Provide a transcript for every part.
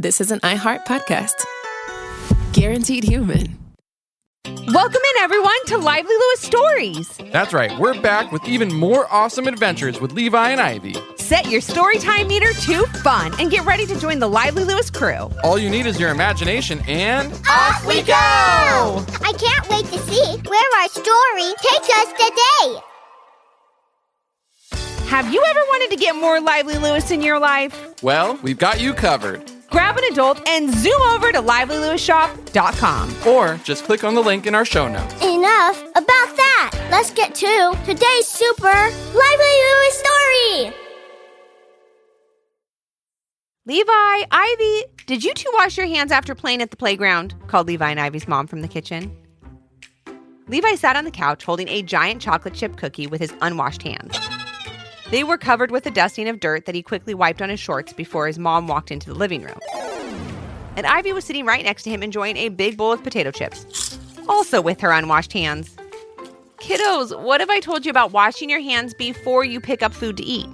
This is an iHeart podcast. Guaranteed human. Welcome in, everyone, to Lively Lewis Stories. That's right. We're back with even more awesome adventures with Levi and Ivy. Set your storytime meter to fun and get ready to join the Lively Lewis crew. All you need is your imagination and... Off we go! I can't wait to see where our story takes us today. Have you ever wanted to get more Lively Lewis in your life? Well, we've got you covered. Grab an adult and zoom over to livelylewisshop.com. Or just click on the link in our show notes. Enough about that. Let's get to today's super Lively Lewis story. Levi, Ivy, did you two wash your hands after playing at the playground? Called Levi and Ivy's mom from the kitchen. Levi sat on the couch holding a giant chocolate chip cookie with his unwashed hands. They were covered with a dusting of dirt that he quickly wiped on his shorts before his mom walked into the living room. And Ivy was sitting right next to him enjoying a big bowl of potato chips, also with her unwashed hands. Kiddos, what have I told you about washing your hands before you pick up food to eat?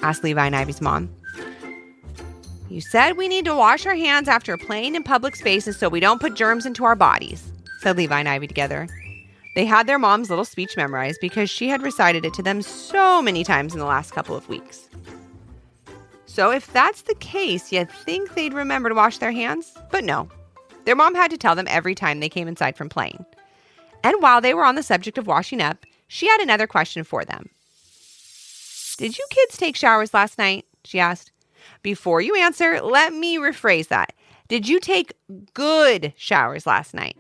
Asked Levi and Ivy's mom. You said we need to wash our hands after playing in public spaces so we don't put germs into our bodies, said Levi and Ivy together. They had their mom's little speech memorized because she had recited it to them so many times in the last couple of weeks. So if that's the case, you'd think they'd remember to wash their hands? But no. Their mom had to tell them every time they came inside from playing. And while they were on the subject of washing up, she had another question for them. Did you kids take showers last night? She asked. Before you answer, let me rephrase that. Did you take good showers last night?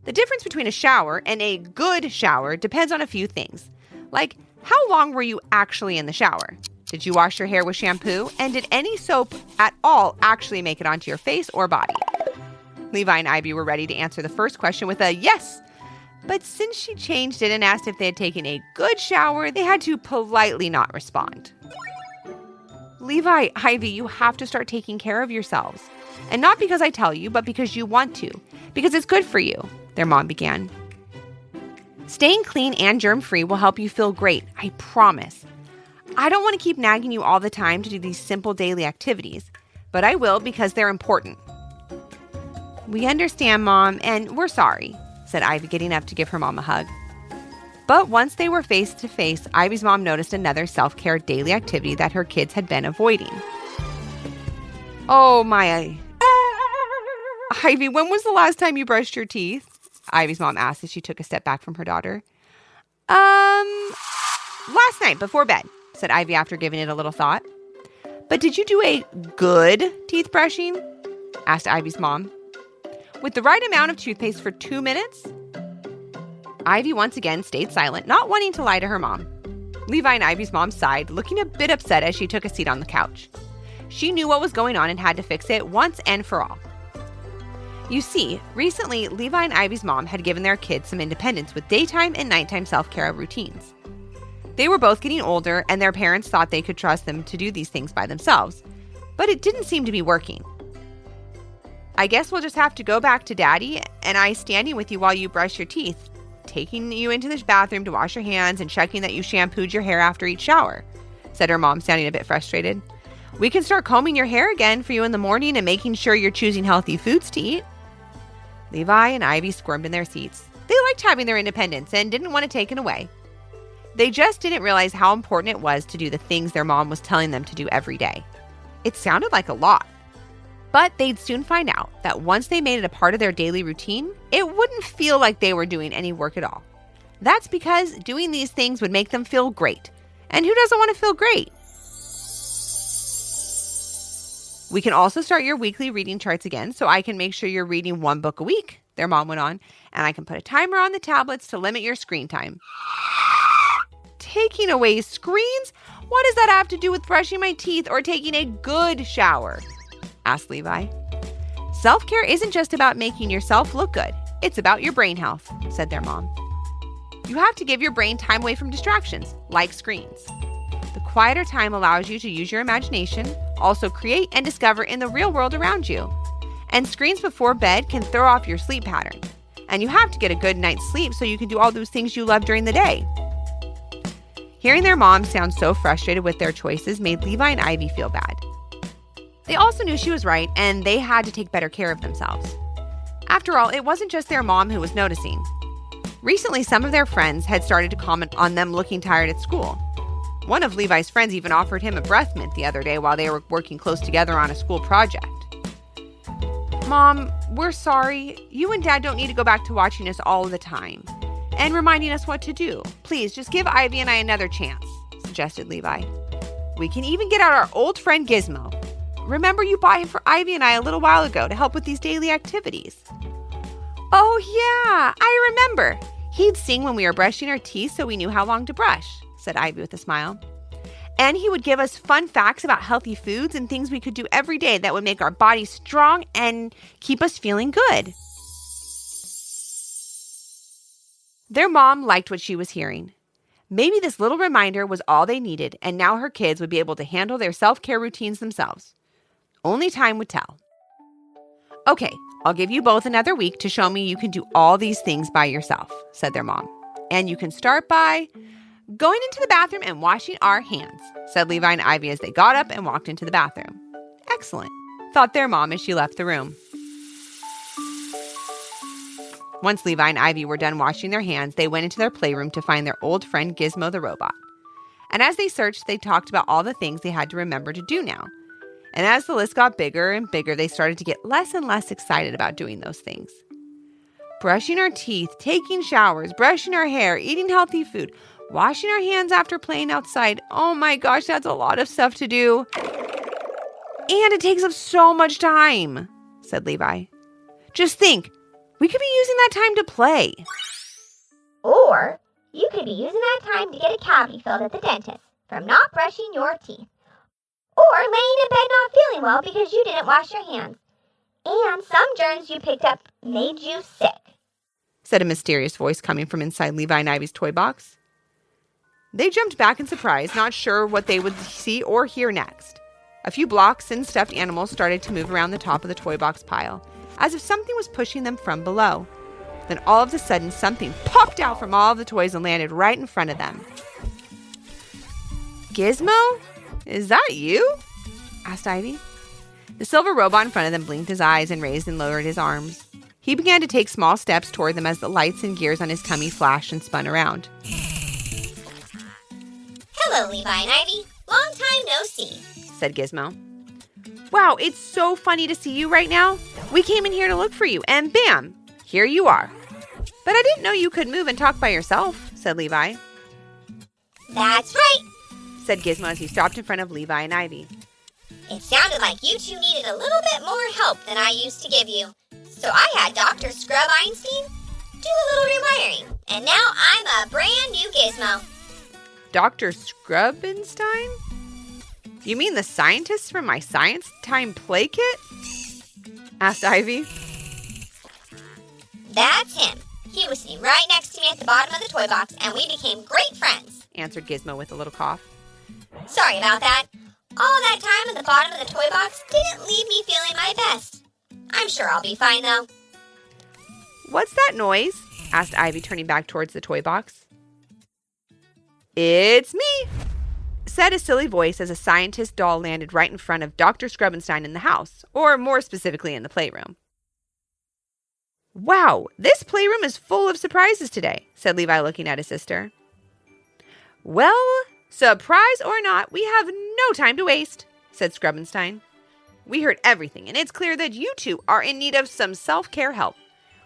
The difference between a shower and a good shower depends on a few things. Like, how long were you actually in the shower? Did you wash your hair with shampoo? And did any soap at all actually make it onto your face or body? Levi and Ivy were ready to answer the first question with a yes. But since she changed it and asked if they had taken a good shower, they had to politely not respond. Levi, Ivy, you have to start taking care of yourselves. And not because I tell you, but because you want to. Because it's good for you, their mom began. Staying clean and germ-free will help you feel great, I promise. I don't want to keep nagging you all the time to do these simple daily activities, but I will because they're important. We understand, Mom, and we're sorry, said Ivy, getting up to give her mom a hug. But once they were face to face, Ivy's mom noticed another self-care daily activity that her kids had been avoiding. Oh, my... Ivy, when was the last time you brushed your teeth? Ivy's mom asked as she took a step back from her daughter. Last night before bed, said Ivy after giving it a little thought. But did you do a good teeth brushing? Asked Ivy's mom. With the right amount of toothpaste for 2 minutes? Ivy once again stayed silent, not wanting to lie to her mom. Levi and Ivy's mom sighed, looking a bit upset as she took a seat on the couch. She knew what was going on and had to fix it once and for all. You see, recently, Levi and Ivy's mom had given their kids some independence with daytime and nighttime self-care routines. They were both getting older, and their parents thought they could trust them to do these things by themselves, but it didn't seem to be working. I guess we'll just have to go back to Daddy and I standing with you while you brush your teeth, taking you into the bathroom to wash your hands and checking that you shampooed your hair after each shower, said her mom, sounding a bit frustrated. We can start combing your hair again for you in the morning and making sure you're choosing healthy foods to eat. Levi and Ivy squirmed in their seats. They liked having their independence and didn't want it taken away. They just didn't realize how important it was to do the things their mom was telling them to do every day. It sounded like a lot. But they'd soon find out that once they made it a part of their daily routine, it wouldn't feel like they were doing any work at all. That's because doing these things would make them feel great. And who doesn't want to feel great? We can also start your weekly reading charts again so I can make sure you're reading 1 book a week, their mom went on, and I can put a timer on the tablets to limit your screen time. Taking away screens? What does that have to do with brushing my teeth or taking a good shower? Asked Levi. Self-care isn't just about making yourself look good. It's about your brain health, said their mom. You have to give your brain time away from distractions, like screens. The quieter time allows you to use your imagination, also create and discover in the real world around you. And screens before bed can throw off your sleep pattern. And you have to get a good night's sleep so you can do all those things you love during the day. Hearing their mom sound so frustrated with their choices made Levi and Ivy feel bad. They also knew she was right, and they had to take better care of themselves. After all, it wasn't just their mom who was noticing. Recently, some of their friends had started to comment on them looking tired at school. One of Levi's friends even offered him a breath mint the other day while they were working close together on a school project. "Mom, we're sorry. You and Dad don't need to go back to watching us all the time and reminding us what to do. Please, just give Ivy and I another chance," suggested Levi. "We can even get out our old friend Gizmo. Remember you bought him for Ivy and I a little while ago to help with these daily activities." "Oh yeah, I remember. He'd sing when we were brushing our teeth so we knew how long to brush," said Ivy with a smile. "And he would give us fun facts about healthy foods and things we could do every day that would make our bodies strong and keep us feeling good." Their mom liked what she was hearing. Maybe this little reminder was all they needed, and now her kids would be able to handle their self-care routines themselves. Only time would tell. "Okay, I'll give you both another week to show me you can do all these things by yourself," said their mom. "And you can start by going into the bathroom and washing our hands," said Levi and Ivy as they got up and walked into the bathroom. "Excellent," thought their mom as she left the room. Once Levi and Ivy were done washing their hands, they went into their playroom to find their old friend Gizmo the robot. And as they searched, they talked about all the things they had to remember to do now. And as the list got bigger and bigger, they started to get less and less excited about doing those things. Brushing our teeth, taking showers, brushing our hair, eating healthy food, washing our hands after playing outside. Oh my gosh, that's a lot of stuff to do. "And it takes up so much time," said Levi. "Just think, we could be using that time to play." Or you could be using that time to get a cavity filled at the dentist from not brushing your teeth. Or laying in bed not feeling well because you didn't wash your hands. And some germs you picked up made you sick," said a mysterious voice coming from inside Levi and Ivy's toy box. They jumped back in surprise, not sure what they would see or hear next. A few blocks and stuffed animals started to move around the top of the toy box pile, as if something was pushing them from below. Then all of a sudden, something popped out from all of the toys and landed right in front of them. "Gizmo? Is that you?" asked Ivy. The silver robot in front of them blinked his eyes and raised and lowered his arms. He began to take small steps toward them as the lights and gears on his tummy flashed and spun around. "Hello, Levi and Ivy. Long time no see," said Gizmo. "Wow, it's so funny to see you right now. We came in here to look for you, and bam, here you are. But I didn't know you could move and talk by yourself," said Levi. "That's right," said Gizmo as he stopped in front of Levi and Ivy. "It sounded like you two needed a little bit more help than I used to give you. So I had Dr. Scrub Einstein do a little rewiring, and now I'm a brand new Gizmo." "Dr. Scrubbenstein? You mean the scientist from my Science Time play kit?" asked Ivy. "That's him. He was sitting right next to me at the bottom of the toy box, and we became great friends," answered Gizmo with a little cough. "Sorry about that. All that time at the bottom of the toy box didn't leave me feeling my best. I'm sure I'll be fine, though." "What's that noise?" asked Ivy, turning back towards the toy box. "It's me," said a silly voice as a scientist doll landed right in front of Dr. Scrubbenstein in the house, or more specifically in the playroom. "Wow, this playroom is full of surprises today," said Levi, looking at his sister. "Well, surprise or not, we have no time to waste," said Scrubbenstein. "We heard everything, and it's clear that you two are in need of some self-care help.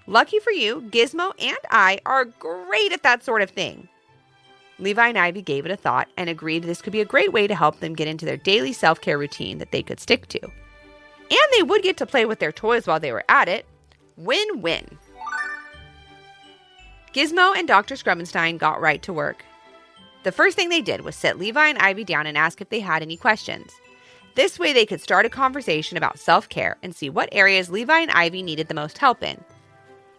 Lucky for you, Gizmo and I are great at that sort of thing." Levi and Ivy gave it a thought and agreed this could be a great way to help them get into their daily self-care routine that they could stick to. And they would get to play with their toys while they were at it. Win-win. Gizmo and Dr. Scrubbenstein got right to work. The first thing they did was sit Levi and Ivy down and ask if they had any questions. This way they could start a conversation about self-care and see what areas Levi and Ivy needed the most help in.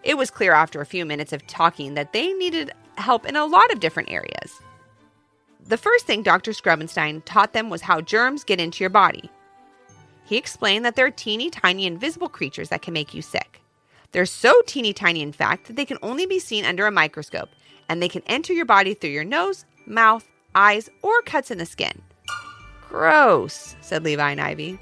It was clear after a few minutes of talking that they needed help in a lot of different areas. The first thing Dr. Scrubbenstein taught them was how germs get into your body. He explained that they're teeny tiny invisible creatures that can make you sick. They're so teeny tiny, in fact, that they can only be seen under a microscope, and they can enter your body through your nose, mouth, eyes, or cuts in the skin. "Gross," said Levi and Ivy.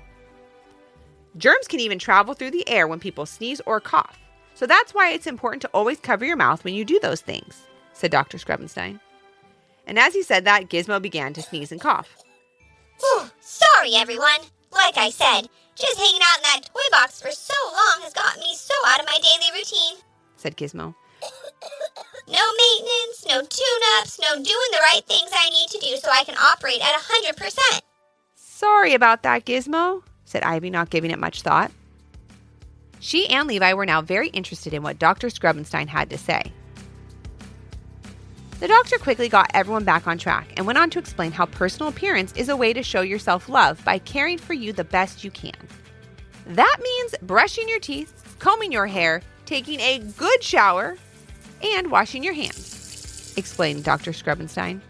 Germs can even travel through the air when people sneeze or cough. So that's why it's important to always cover your mouth when you do those things, said Dr. Scrubbenstein. And as he said that, Gizmo began to sneeze and cough. Sorry, everyone. Like I said, just hanging out in that toy box for so long has gotten me so out of my daily routine, said Gizmo. No maintenance, no tune-ups, no doing the right things I need to do so I can operate at 100%. Sorry about that, Gizmo, said Ivy, not giving it much thought. She and Levi were now very interested in what Dr. Scrubbenstein had to say. The doctor quickly got everyone back on track and went on to explain how personal appearance is a way to show your self-love by caring for you the best you can. That means brushing your teeth, combing your hair, taking a good shower, and washing your hands, explained Dr. Scrubbenstein.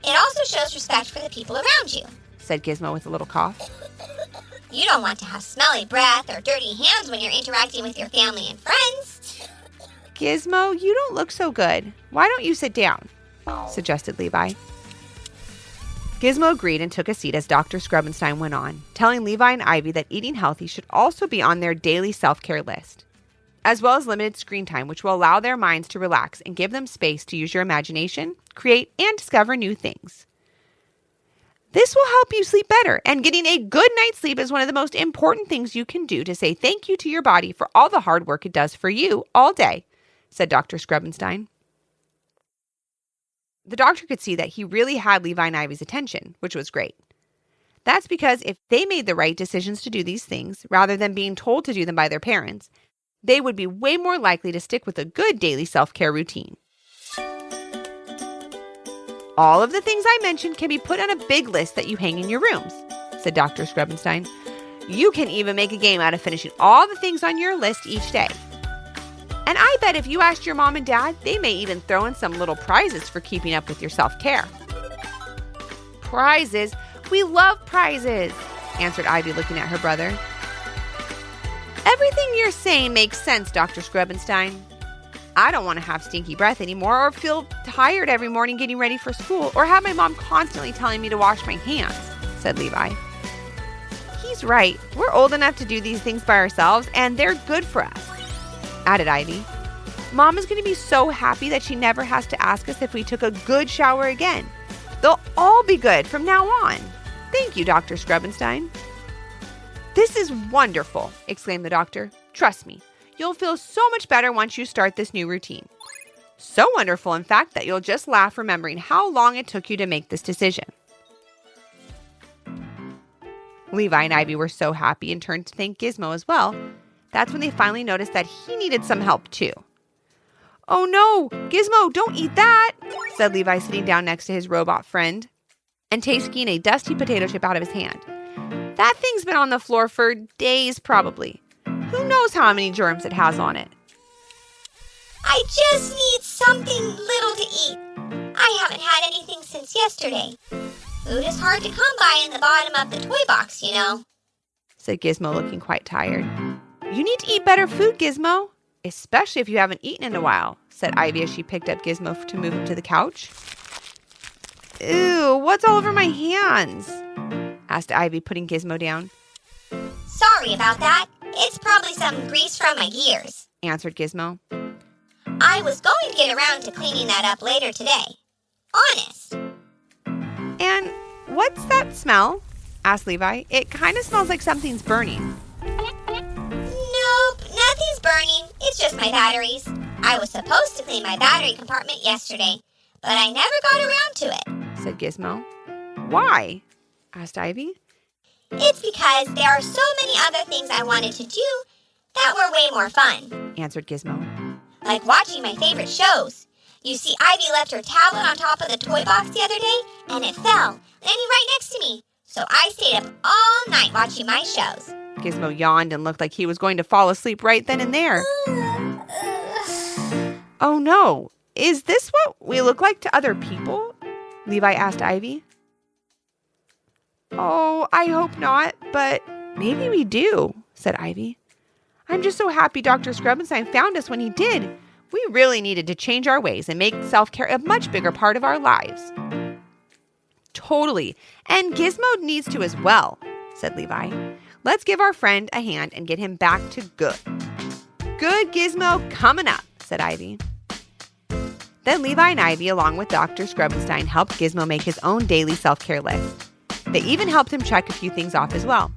It also shows respect for the people around you, said Gizmo with a little cough. You don't want to have smelly breath or dirty hands when you're interacting with your family and friends. Gizmo, you don't look so good. Why don't you sit down? Suggested Levi. Gizmo agreed and took a seat as Dr. Scrubbenstein went on, telling Levi and Ivy that eating healthy should also be on their daily self-care list, as well as limited screen time, which will allow their minds to relax and give them space to use your imagination, create, and discover new things. This will help you sleep better, and getting a good night's sleep is one of the most important things you can do to say thank you to your body for all the hard work it does for you all day, said Dr. Scrubbenstein. The doctor could see that he really had Levi and Ivy's attention, which was great. That's because if they made the right decisions to do these things, rather than being told to do them by their parents, they would be way more likely to stick with a good daily self-care routine. All of the things I mentioned can be put on a big list that you hang in your rooms, said Dr. Scrubbenstein. You can even make a game out of finishing all the things on your list each day. And I bet if you asked your mom and dad, they may even throw in some little prizes for keeping up with your self-care. Prizes? We love prizes, answered Ivy, looking at her brother. Everything you're saying makes sense, Dr. Scrubbenstein. I don't want to have stinky breath anymore or feel tired every morning getting ready for school or have my mom constantly telling me to wash my hands, said Levi. He's right. We're old enough to do these things by ourselves, and they're good for us, added Ivy. Mom is going to be so happy that she never has to ask us if we took a good shower again. They'll all be good from now on. Thank you, Dr. Scrubbenstein. This is wonderful, exclaimed the doctor. Trust me, you'll feel so much better once you start this new routine. So wonderful, in fact, that you'll just laugh remembering how long it took you to make this decision. Levi and Ivy were so happy and turned to thank Gizmo as well. That's when they finally noticed that he needed some help too. Oh no, Gizmo, don't eat that, said Levi, sitting down next to his robot friend and taking a dusty potato chip out of his hand. That thing's been on the floor for days probably. Who knows how many germs it has on it? I just need something little to eat. I haven't had anything since yesterday. Food is hard to come by in the bottom of the toy box, you know, said Gizmo, looking quite tired. You need to eat better food, Gizmo, especially if you haven't eaten in a while, said Ivy as she picked up Gizmo to move him to the couch. Ew, what's all over my hands? Asked Ivy, putting Gizmo down. Sorry about that. It's probably some grease from my gears, answered Gizmo. I was going to get around to cleaning that up later today. Honest. And what's that smell? Asked Levi. It kind of smells like something's burning. Nope, nothing's burning. It's just my batteries. I was supposed to clean my battery compartment yesterday, but I never got around to it, said Gizmo. Why? Asked Ivy. It's because there are so many other things I wanted to do that were way more fun, answered Gizmo. Like watching my favorite shows. You see, Ivy left her tablet on top of the toy box the other day, and it fell, landing right next to me. So I stayed up all night watching my shows. Gizmo yawned and looked like he was going to fall asleep right then and there. Oh no, is this what we look like to other people? Levi asked Ivy. Oh, I hope not, but maybe we do, said Ivy. I'm just so happy Dr. Scrubbenstein found us when he did. We really needed to change our ways and make self-care a much bigger part of our lives. Totally, and Gizmo needs to as well, said Levi. Let's give our friend a hand and get him back to good. Good Gizmo coming up, said Ivy. Then Levi and Ivy, along with Dr. Scrubenstein, helped Gizmo make his own daily self-care list. They even helped him check a few things off as well.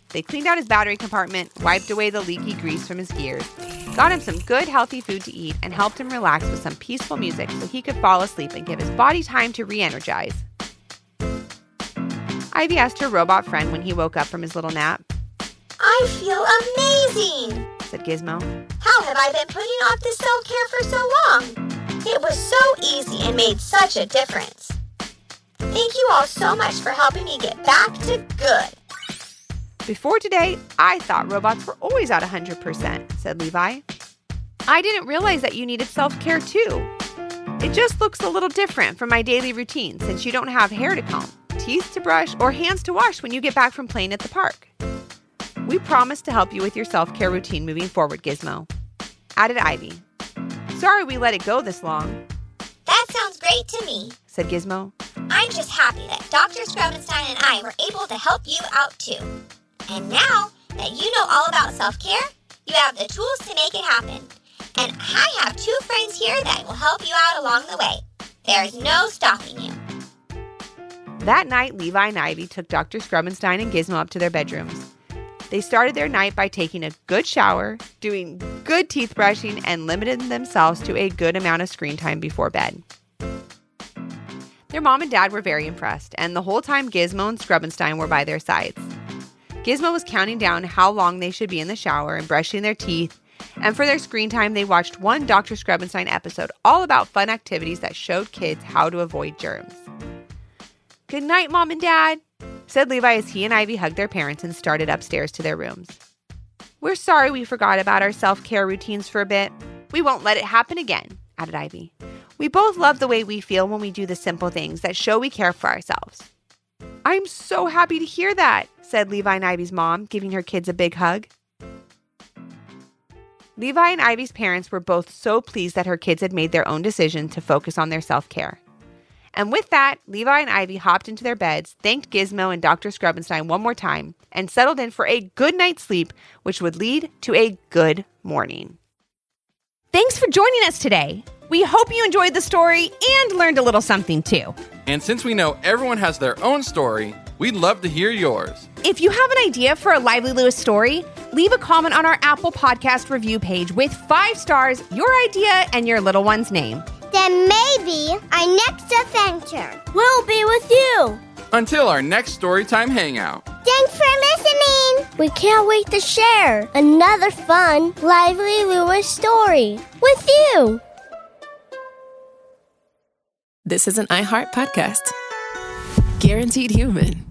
They cleaned out his battery compartment, wiped away the leaky grease from his gears, got him some good, healthy food to eat, and helped him relax with some peaceful music so he could fall asleep and give his body time to re-energize. Ivy asked her robot friend when he woke up from his little nap. I feel amazing, said Gizmo. How have I been putting off this self-care for so long? It was so easy and made such a difference. Thank you all so much for helping me get back to good. Before today, I thought robots were always at 100%, said Levi. I didn't realize that you needed self-care too. It just looks a little different from my daily routine since you don't have hair to comb, teeth to brush, or hands to wash when you get back from playing at the park. We promise to help you with your self-care routine moving forward, Gizmo, added Ivy. Sorry we let it go this long. That sounds great to me, said Gizmo. I'm just happy that Dr. Scrubenstein and I were able to help you out too. And now that you know all about self-care, you have the tools to make it happen. And I have 2 friends here that will help you out along the way. There's no stopping you. That night, Levi and Ivy took Dr. Scrubenstein and Gizmo up to their bedrooms. They started their night by taking a good shower, doing good teeth brushing, and limited themselves to a good amount of screen time before bed. Their mom and dad were very impressed, and the whole time Gizmo and Scrubenstein were by their sides. Gizmo was counting down how long they should be in the shower and brushing their teeth, and for their screen time, they watched one Dr. Scrubenstein episode all about fun activities that showed kids how to avoid germs. Good night, Mom and Dad, said Levi as he and Ivy hugged their parents and started upstairs to their rooms. We're sorry we forgot about our self-care routines for a bit. We won't let it happen again, added Ivy. We both love the way we feel when we do the simple things that show we care for ourselves. I'm so happy to hear that, said Levi and Ivy's mom, giving her kids a big hug. Levi and Ivy's parents were both so pleased that her kids had made their own decision to focus on their self-care. And with that, Levi and Ivy hopped into their beds, thanked Gizmo and Dr. Scrubenstein one more time, and settled in for a good night's sleep, which would lead to a good morning. Thanks for joining us today. We hope you enjoyed the story and learned a little something too. And since we know everyone has their own story, we'd love to hear yours. If you have an idea for a Lively Lewis story, leave a comment on our Apple Podcast review page with 5 stars, your idea, and your little one's name. Then maybe our next adventure will be with you. Until our next Storytime Hangout. Thanks for listening. We can't wait to share another fun, Lively Lewis story with you. This is an iHeart podcast. Guaranteed human.